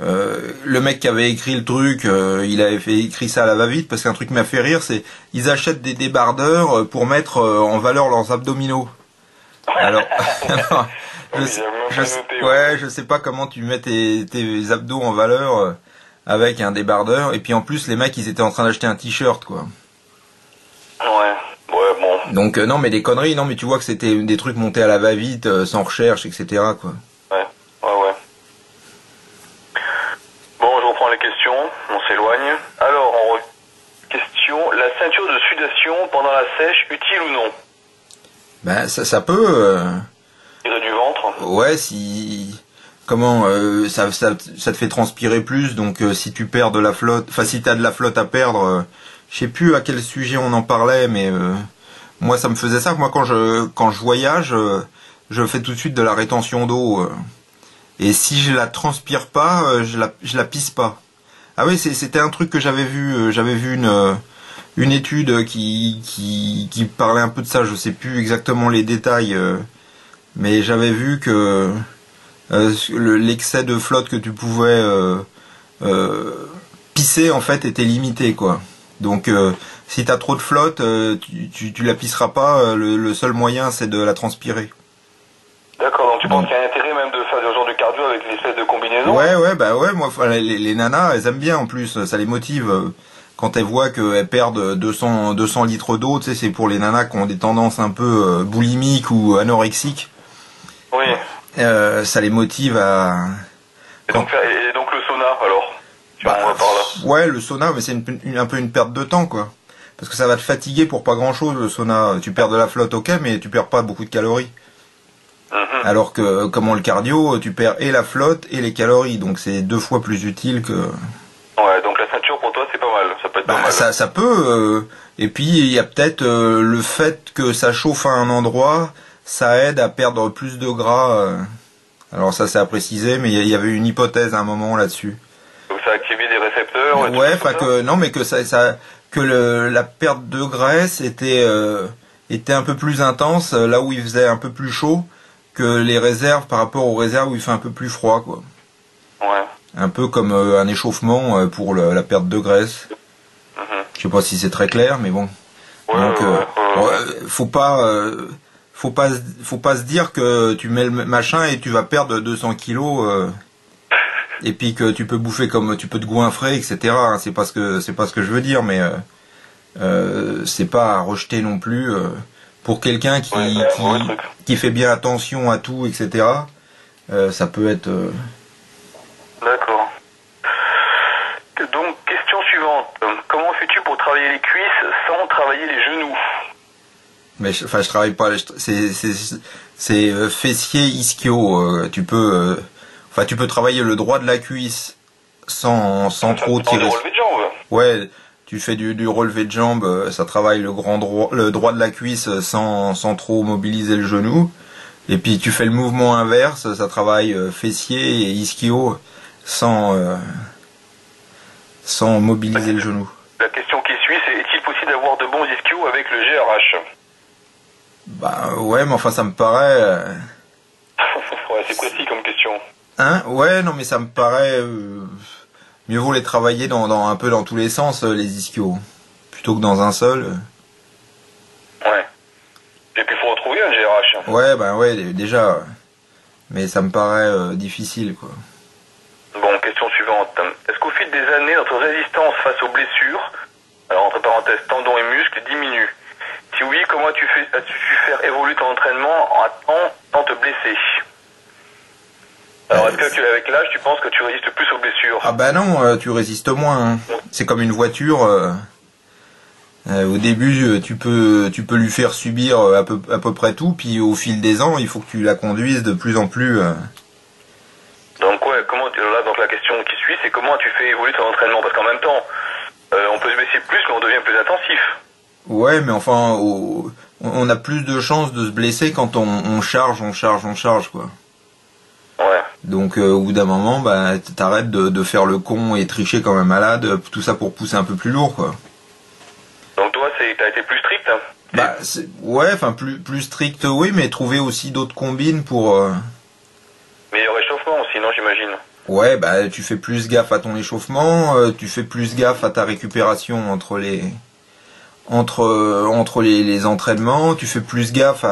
le mec qui avait écrit le truc, il avait écrit ça à la va-vite, parce qu'un truc qui m'a fait rire, c'est ils achètent des débardeurs pour mettre en valeur leurs abdominaux. Alors, je sais pas comment tu mets tes abdos en valeur avec un débardeur. Et puis en plus, les mecs, ils étaient en train d'acheter un t-shirt, quoi. Ouais, bon. Donc non, mais des conneries, non, mais tu vois que c'était des trucs montés à la va-vite, sans recherche, etc., quoi. Ouais. Bon, je reprends les questions, on s'éloigne. Alors, question, la ceinture de sudation pendant la sèche, utile ou non? Ben, ça peut... Tirer du ventre? Ouais, si... Comment ça te fait transpirer plus, donc si tu perds de la flotte, enfin si t'as de la flotte à perdre, je sais plus à quel sujet on en parlait, mais moi ça me faisait ça. Moi quand je voyage, je fais tout de suite de la rétention d'eau, et si je la transpire pas, je la pisse pas. Ah oui, c'était un truc que j'avais vu une étude qui parlait un peu de ça. Je sais plus exactement les détails, mais j'avais vu que l'excès de flotte que tu pouvais pisser en fait était limité, quoi. Donc si t'as trop de flotte, tu la pisseras pas. Le seul moyen c'est de la transpirer. D'accord, donc tu penses qu'il y a un intérêt même de faire des genres de cardio avec l'espèce de combinaison? Ouais, moi les nanas elles aiment bien en plus, ça les motive. Quand elles voient qu'elles perdent 200 litres d'eau, tu sais, c'est pour les nanas qui ont des tendances un peu boulimiques ou anorexiques. Oui. Ça les motive à... Et donc le sauna, alors on va par là. Ouais, le sauna, mais c'est un peu une perte de temps, quoi. Parce que ça va te fatiguer pour pas grand-chose, le sauna. Tu perds de la flotte, ok, mais tu perds pas beaucoup de calories. Alors que, comme le cardio, tu perds et la flotte et les calories. Donc c'est 2 fois plus utile que... Ouais, donc la ceinture pour toi c'est pas mal. Ça peut être pas mal. Ça peut... et puis il y a peut-être le fait que ça chauffe à un endroit... Ça aide à perdre plus de gras. Alors ça c'est à préciser, mais il y avait une hypothèse à un moment là-dessus. Donc ça a activé des récepteurs. Ouais, enfin que non, mais que la perte de graisse était un peu plus intense là où il faisait un peu plus chaud que les réserves par rapport aux réserves où il fait un peu plus froid, quoi. Ouais. Un peu comme un échauffement pour la perte de graisse. Je sais pas si c'est très clair, mais bon. Donc faut pas se dire que tu mets le machin et tu vas perdre 200 kilos et puis que tu peux bouffer comme tu peux te goinfrer, etc. C'est pas ce que je veux dire, mais c'est pas à rejeter non plus pour quelqu'un qui fait bien attention à tout, etc. Ça peut être D'accord. Donc question suivante, comment fais-tu pour travailler les cuisses sans travailler les genoux? Mais je travaille pas, c'est fessier ischio. Tu peux travailler le droit de la cuisse sans trop tirer. Du relevé de jambe. Ouais, tu fais du relevé de jambe, ça travaille le droit de la cuisse sans trop mobiliser le genou. Et puis tu fais le mouvement inverse, ça travaille fessier et ischio sans mobiliser le genou. La question qui suit, c'est est-il possible d'avoir de bons ischios avec le GRH? Bah ouais, mais enfin ça me paraît... Ouais, c'est précis comme question. Hein? Ouais, non mais ça me paraît... mieux vaut les travailler un peu dans tous les sens, les ischios. Plutôt que dans un seul. Ouais. Et puis il faut retrouver un GRH. Ouais, déjà. Mais ça me paraît difficile, quoi. Bon, question suivante. Est-ce qu'au fil des années, notre résistance face aux blessures, alors entre parenthèses tendons et muscles, diminue? Si oui, comment as-tu su faire évoluer ton entraînement sans te blesser? Alors, est-ce que avec l'âge, tu penses que tu résistes plus aux blessures? Ah bah non, tu résistes moins. Hein. C'est comme une voiture. Au début, tu peux lui faire subir à peu près tout, puis au fil des ans, il faut que tu la conduises de plus en plus. Donc ouais, donc la question qui suit, c'est comment tu fais évoluer ton entraînement? Parce qu'en même temps, on peut se blesser plus, mais on devient plus intensif. Ouais, mais enfin, on a plus de chances de se blesser quand on charge, quoi. Ouais. Donc au bout d'un moment, bah t'arrêtes de faire le con et tricher comme un malade, tout ça pour pousser un peu plus lourd, quoi. Donc toi, t'as été plus strict, hein? Bah ouais, enfin plus strict, oui, mais trouver aussi d'autres combines pour... Meilleur réchauffement aussi, non, j'imagine. Ouais, bah tu fais plus gaffe à ton échauffement, tu fais plus gaffe à ta récupération entre les entraînements, tu fais plus gaffe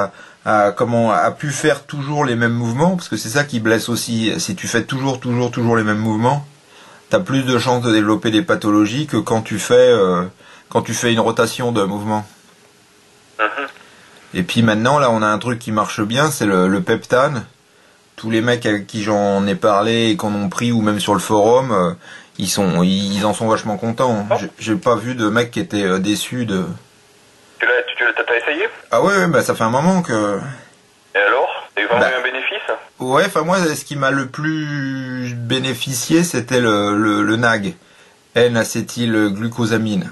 à plus faire toujours les mêmes mouvements, parce que c'est ça qui blesse aussi. Si tu fais toujours les mêmes mouvements, t'as plus de chances de développer des pathologies que quand tu fais une rotation de mouvement. Mhm. Et puis maintenant là on a un truc qui marche bien, c'est le peptane. Tous les mecs avec qui j'en ai parlé et qu'on ont pris, ou même sur le forum, ils en sont vachement contents. Oh. J'ai pas vu de mecs qui étaient déçus de. T'as essayé? Ah ouais, bah ça fait un moment que. Et alors? T'as eu vraiment eu un bénéfice? Ouais, enfin moi, ce qui m'a le plus bénéficié, c'était le NAG, N-acétylglucosamine.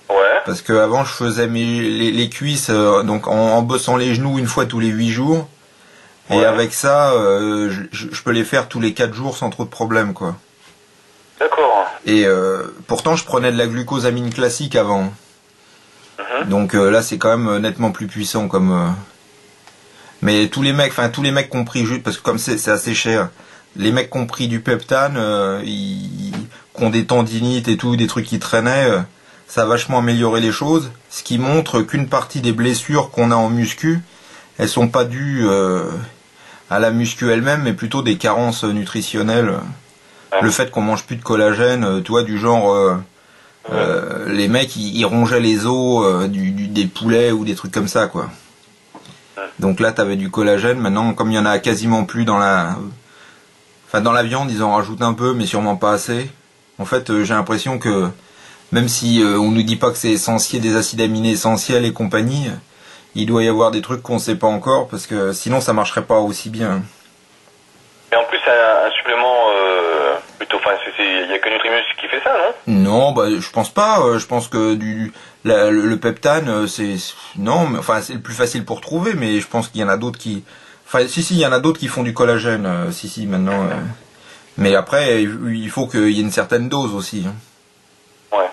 Ouais. Parce que avant, je faisais les cuisses, donc en bossant les genoux une fois tous les 8 jours. Et Ouais. avec ça, je peux les faire tous les 4 jours sans trop de problème, quoi. D'accord. Et pourtant, je prenais de la glucosamine classique avant. Mhm. Donc là, c'est quand même nettement plus puissant comme. Mais tous les mecs qui ont pris juste, parce que comme c'est assez cher, les mecs qui ont pris du peptane, qui ont des tendinites et tout, des trucs qui traînaient, ça a vachement amélioré les choses. Ce qui montre qu'une partie des blessures qu'on a en muscu, elles sont pas dues à la muscu elle-même, mais plutôt des carences nutritionnelles. Ouais. Le fait qu'on mange plus de collagène, tu vois, du genre les mecs ils rongeaient les os des poulets ou des trucs comme ça, quoi. Donc là t'avais du collagène. Maintenant, comme il y en a quasiment plus dans la viande, ils en rajoutent un peu, mais sûrement pas assez. En fait, j'ai l'impression que même si on nous dit pas que c'est essentiel, des acides aminés essentiels et compagnie, il doit y avoir des trucs qu'on sait pas encore, parce que sinon ça marcherait pas aussi bien. Et en plus, c'est un supplément plutôt. Enfin, il y a que Nutrimus qui fait ça, non? Non, bah je pense pas. Je pense que le peptane, non, mais enfin c'est le plus facile pour trouver, mais je pense qu'il y en a d'autres qui. Enfin, si, il y en a d'autres qui font du collagène. Si, maintenant. Mais après, il faut qu'il y ait une certaine dose aussi. Hein. Ouais.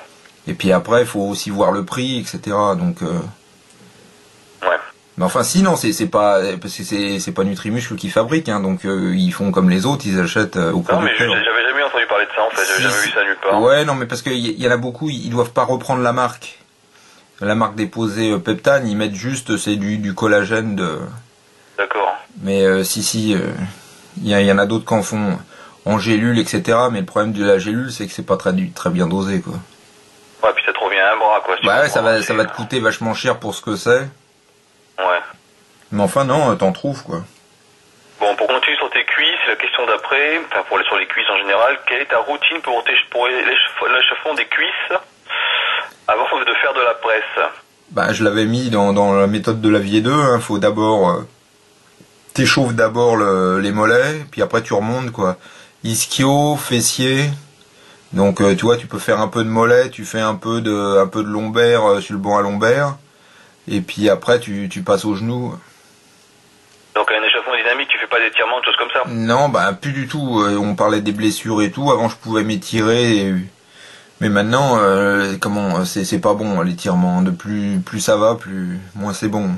Et puis après, il faut aussi voir le prix, etc. Donc. Ouais. Mais enfin, si, non, c'est pas, parce que c'est pas Nutrimuscle qui fabrique, hein, donc ils font comme les autres, ils achètent au Non, mais producteur. j'avais jamais entendu parler de ça, en fait. J'avais jamais vu ça nulle part. Ouais, non, mais parce qu'il y en a beaucoup, ils doivent pas reprendre la marque déposée Peptane, ils mettent juste, c'est du collagène de. D'accord. Mais il y en a d'autres qui en font en gélule, etc. Mais le problème de la gélule, c'est que c'est pas très bien dosé, quoi. Ouais, puis ça te revient à un bras, quoi. Bah ouais, ça va te coûter vachement cher pour ce que c'est. Ouais. Mais enfin, non, t'en trouves, quoi. Bon, pour continuer sur tes cuisses, la question d'après, enfin sur les cuisses en général, quelle est ta routine pour l'échauffement des cuisses avant de faire de la presse? Bah, je l'avais mis dans la méthode de Lavier 2, hein. Faut d'abord t'échauffes d'abord les mollets, puis après tu remontes, quoi. Ischio, fessier. Donc tu vois, tu peux faire un peu de mollet, tu fais un peu de lombaire sur le banc à lombaire, et puis après tu passes aux genoux. Donc un échauffement dynamique, tu fais pas d'étirements, de choses comme ça? Non, bah plus du tout. On parlait des blessures et tout. Avant, je pouvais m'étirer, mais maintenant, c'est pas bon l'étirement. De plus ça va, moins c'est bon.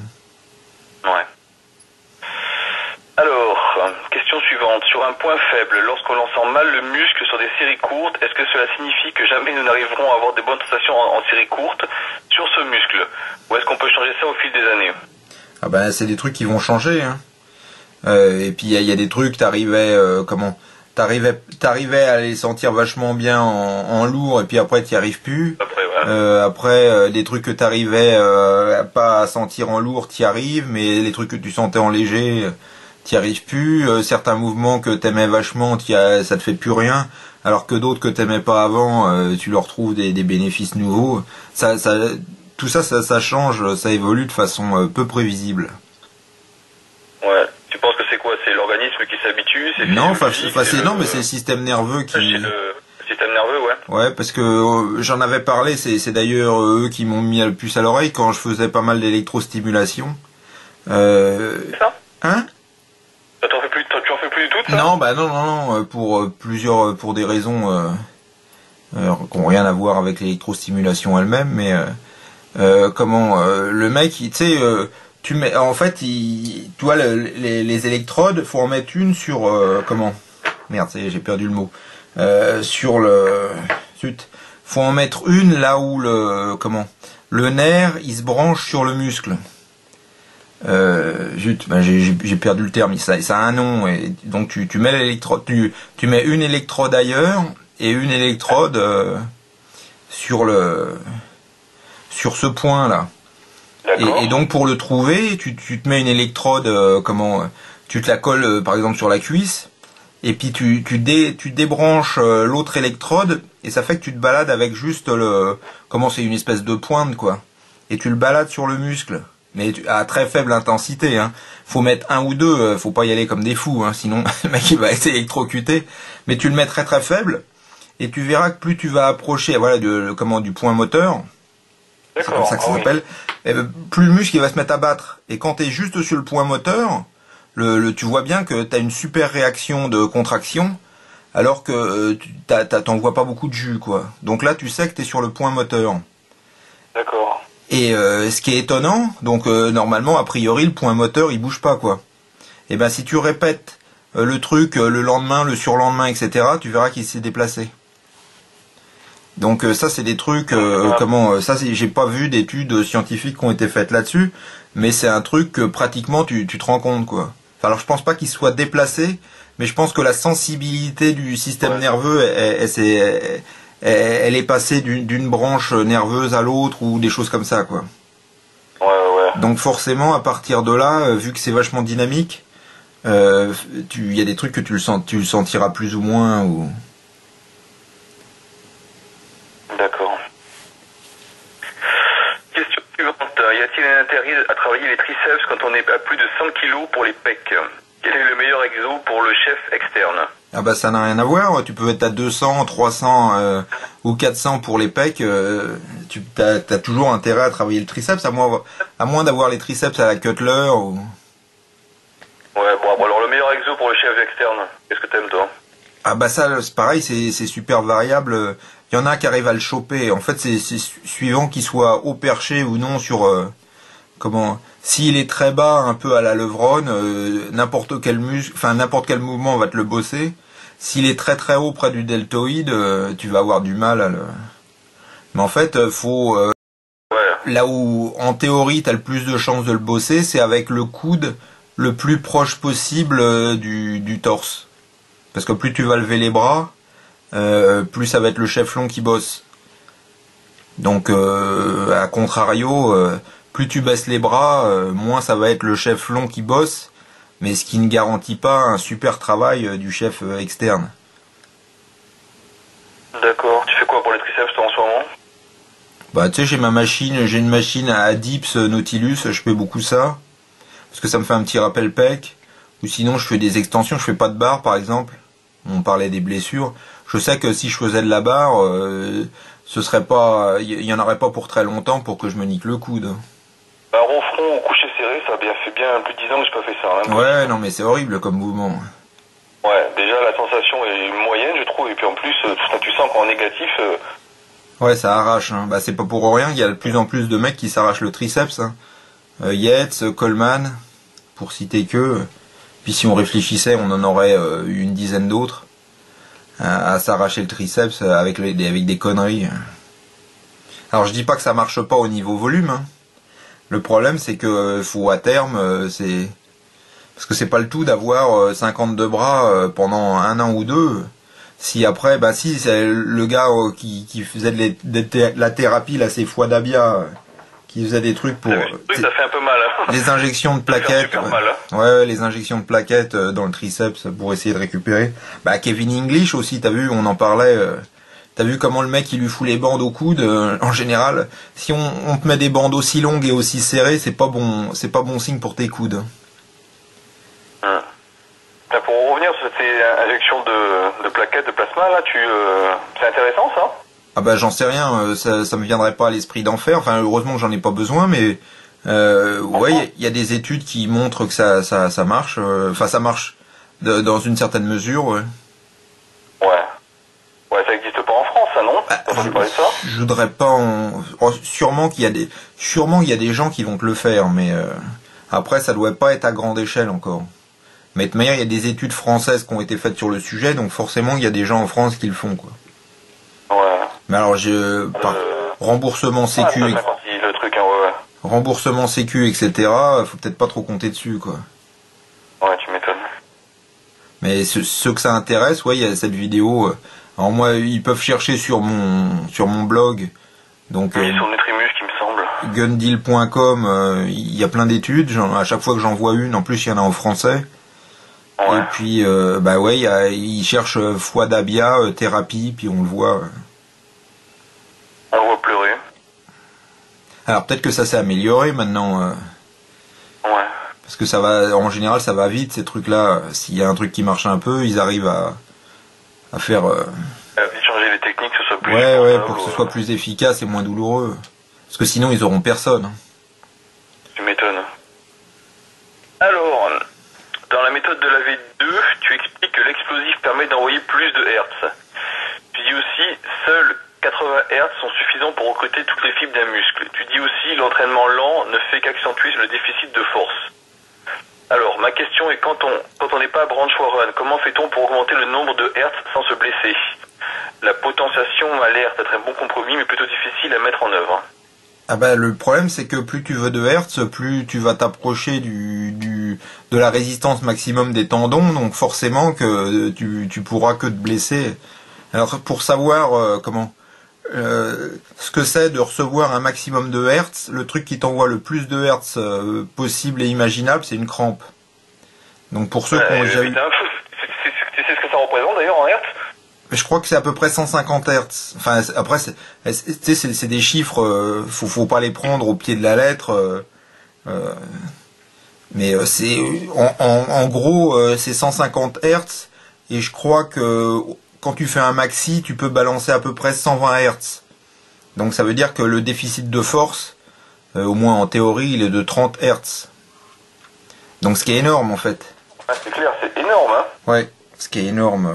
Ouais. Alors, question suivante. Sur un point faible, lorsqu'on sent mal le muscle sur des séries courtes, est-ce que cela signifie que jamais nous n'arriverons à avoir de bonnes sensations en séries courtes sur ce muscle? Ou est-ce qu'on peut changer ça au fil des années? Ah bah c'est des trucs qui vont changer, hein. Et puis il y a des trucs, t'arrivais à les sentir vachement bien en lourd, et puis après t'y arrives plus. Après, des trucs que t'arrivais pas à sentir en lourd, t'y arrives, mais les trucs que tu sentais en léger, t'y arrives plus. Certains mouvements que t'aimais vachement, ça te fait plus rien, alors que d'autres que t'aimais pas avant, tu leur trouves des bénéfices nouveaux. Tout ça change, ça évolue de façon peu prévisible. Ouais. Tu penses que c'est quoi? C'est l'organisme qui s'habitue? Non, mais c'est le système nerveux qui. C'est le système nerveux, ouais. Ouais, parce que j'en avais parlé, c'est d'ailleurs eux qui m'ont mis le plus à l'oreille quand je faisais pas mal d'électrostimulation. C'est ça? Hein? Tu en fais plus du tout, ça? Non, bah non, pour des raisons qui n'ont rien à voir avec l'électrostimulation elle-même, mais le mec, tu sais, tu vois les électrodes, faut en mettre une sur Merde, ça y est, j'ai perdu le mot. Sur le... Zut. Faut en mettre une là où le nerf, il se branche sur le muscle. Zut, ben j'ai perdu le terme. Ça a un nom. Et donc tu mets l'électrode, tu mets une électrode ailleurs et une électrode sur ce point là. Et donc pour le trouver, tu te mets une électrode, tu te la colles par exemple sur la cuisse, et puis tu débranches l'autre électrode, et ça fait que tu te balades avec juste c'est une espèce de pointe quoi, et tu le balades sur le muscle, mais à très faible intensité. Hein. Faut mettre un ou deux, faut pas y aller comme des fous, hein, sinon le mec il va être électrocuté. Mais tu le mets très très faible, et tu verras que plus tu vas approcher, du point moteur. C'est comme ça que ça s'appelle. Plus le muscle il va se mettre à battre. Et quand tu es juste sur le point moteur, tu vois bien que tu as une super réaction de contraction, alors que t'en vois pas beaucoup de jus, quoi. Donc là, tu sais que tu es sur le point moteur. D'accord. Et ce qui est étonnant, donc normalement, a priori, le point moteur, il bouge pas, quoi. Et ben si tu répètes le truc le lendemain, le surlendemain, etc., tu verras qu'il s'est déplacé. Donc ça c'est des trucs j'ai pas vu d'études scientifiques qui ont été faites là-dessus, mais c'est un truc que pratiquement tu te rends compte quoi. Enfin, alors je pense pas qu'il soit déplacé, mais je pense que la sensibilité du système nerveux elle est passée d'une branche nerveuse à l'autre ou des choses comme ça quoi. Ouais. Donc forcément à partir de là, vu que c'est vachement dynamique, il y a des trucs que tu le sentiras plus ou moins ou... D'accord. Question suivante. Y a-t-il un intérêt à travailler les triceps quand on est à plus de 100 kg pour les pecs? Quel est le meilleur exo pour le chef externe? Ah bah ça n'a rien à voir, tu peux être à 200, 300 ou 400 pour les pecs, tu as toujours intérêt à travailler le triceps, à moins d'avoir les triceps à la Cutler ou... Ouais, bon alors le meilleur exo pour le chef externe, qu'est-ce que t'aimes toi? Ah bah ça c'est pareil, c'est super variable. Il y en a qui arrivent à le choper. En fait, c'est suivant qu'il soit haut perché ou non sur s'il est très bas, un peu à la Levron, n'importe quel mouvement va te le bosser. S'il est très très haut près du deltoïde, tu vas avoir du mal à le. Mais en fait, faut là où en théorie t'as le plus de chances de le bosser, c'est avec le coude le plus proche possible du torse. Parce que plus tu vas lever les bras, plus ça va être le chef long qui bosse. Donc à contrario, plus tu baisses les bras, moins ça va être le chef long qui bosse, mais ce qui ne garantit pas un super travail du chef externe. D'accord. Tu fais quoi pour les triceps toi en ce moment? Bah tu sais, j'ai une machine à dips Nautilus, je fais beaucoup ça, parce que ça me fait un petit rappel pec, ou sinon je fais des extensions, je fais pas de barre par exemple. On parlait des blessures. Je sais que si je faisais de la barre, ce serait pas, il y en aurait pas pour très longtemps pour que je me nique le coude. Bah, rond front ou coucher serré, ça fait bien plus de 10 ans que j'ai pas fait ça. Hein, ouais, non mais c'est horrible comme mouvement. Ouais, déjà la sensation est moyenne, je trouve, et puis en plus, tu sens qu'en négatif. Ouais, ça arrache. Hein. Bah c'est pas pour rien, il y a de plus en plus de mecs qui s'arrachent le triceps. Hein. Yates, Coleman, pour citer que. Puis si on réfléchissait, on en aurait une dizaine d'autres à s'arracher le triceps avec des conneries. Alors je dis pas que ça marche pas au niveau volume. Hein. Le problème c'est que faut à terme, parce que c'est pas le tout d'avoir 52 bras pendant un an ou deux. Si après, si c'est le gars qui faisait la thérapie là, c'est Fouadabia. Qui faisait des trucs pour... ça fait un peu mal. Hein. Les injections de plaquettes. Ouais, les injections de plaquettes dans le triceps pour essayer de récupérer. Bah, Kevin English aussi, t'as vu, on en parlait. T'as vu comment le mec il lui fout les bandes au coude. En général, si on te met des bandes aussi longues et aussi serrées, c'est pas bon signe pour tes coudes. Pour revenir sur ces injections de plaquettes de plasma, là, c'est intéressant ça? Ah bah j'en sais rien, ça me viendrait pas à l'esprit d'en faire. Enfin heureusement que j'en ai pas besoin, mais ouais, il y a des études qui montrent que ça marche. Enfin ça marche dans une certaine mesure. Ouais, ça n'existe pas en France, ça non? T'as entendu parler de ça? Je voudrais pas sûrement qu'il y a des gens qui vont te le faire, mais après ça doit pas être à grande échelle encore. Mais de toute manière, il y a des études françaises qui ont été faites sur le sujet, donc forcément, il y a des gens en France qui le font, quoi. Ouais. Mais alors, remboursement sécu, ça fait partie, le truc, hein, ouais. remboursement sécu, etc. Faut peut-être pas trop compter dessus, quoi. Ouais, tu m'étonnes. Mais ceux que ça intéresse, ouais, il y a cette vidéo. Alors moi, ils peuvent chercher sur mon blog. Donc Oui, sur Nutrimus, qui me semble. gundeal.com, il y a plein d'études. À chaque fois que j'en vois une, en plus, il y en a en français. Ouais. Et puis, bah ouais, ils cherchent foie d'Abia, thérapie, puis on le voit. On le voit pleurer. Alors peut-être que ça s'est amélioré maintenant. Ouais. Parce que ça va, en général, ça va vite, ces trucs-là. S'il y a un truc qui marche un peu, ils arrivent à faire... changer les techniques, que ce soit plus... Ouais, pour que ce soit plus efficace et moins douloureux. Parce que sinon, ils auront personne. Tu m'étonnes. Alors, dans la méthode de la V2, tu expliques que l'explosif permet d'envoyer plus de Hertz. Tu dis aussi, seuls 80 Hertz sont suffisants pour recruter toutes les fibres d'un muscle. Tu dis aussi, l'entraînement lent ne fait qu'accentuer le déficit de force. Alors, ma question est, quand on n'est pas à Branch-Warren, comment fait-on pour augmenter le nombre de Hertz sans se blesser? La potentiation a l'air d'être un bon compromis, mais plutôt difficile à mettre en œuvre. Ah bah le problème c'est que plus tu veux de Hertz, plus tu vas t'approcher de la résistance maximum des tendons, donc forcément que tu pourras que te blesser. Alors pour savoir ce que c'est de recevoir un maximum de Hertz, le truc qui t'envoie le plus de Hertz possible et imaginable, c'est une crampe. Donc pour ceux qui ont déjà eu... Tu sais ce que ça représente d'ailleurs en Hertz? Je crois que c'est à peu près 150 Hertz. Enfin, après, c'est des chiffres, faut pas les prendre au pied de la lettre. Mais c'est en gros, c'est 150 Hertz. Et je crois que quand tu fais un maxi, tu peux balancer à peu près 120 Hertz. Donc ça veut dire que le déficit de force, au moins en théorie, il est de 30 Hertz. Donc ce qui est énorme en fait. Ah, c'est clair, c'est énorme, hein. Ouais, ce qui est énorme.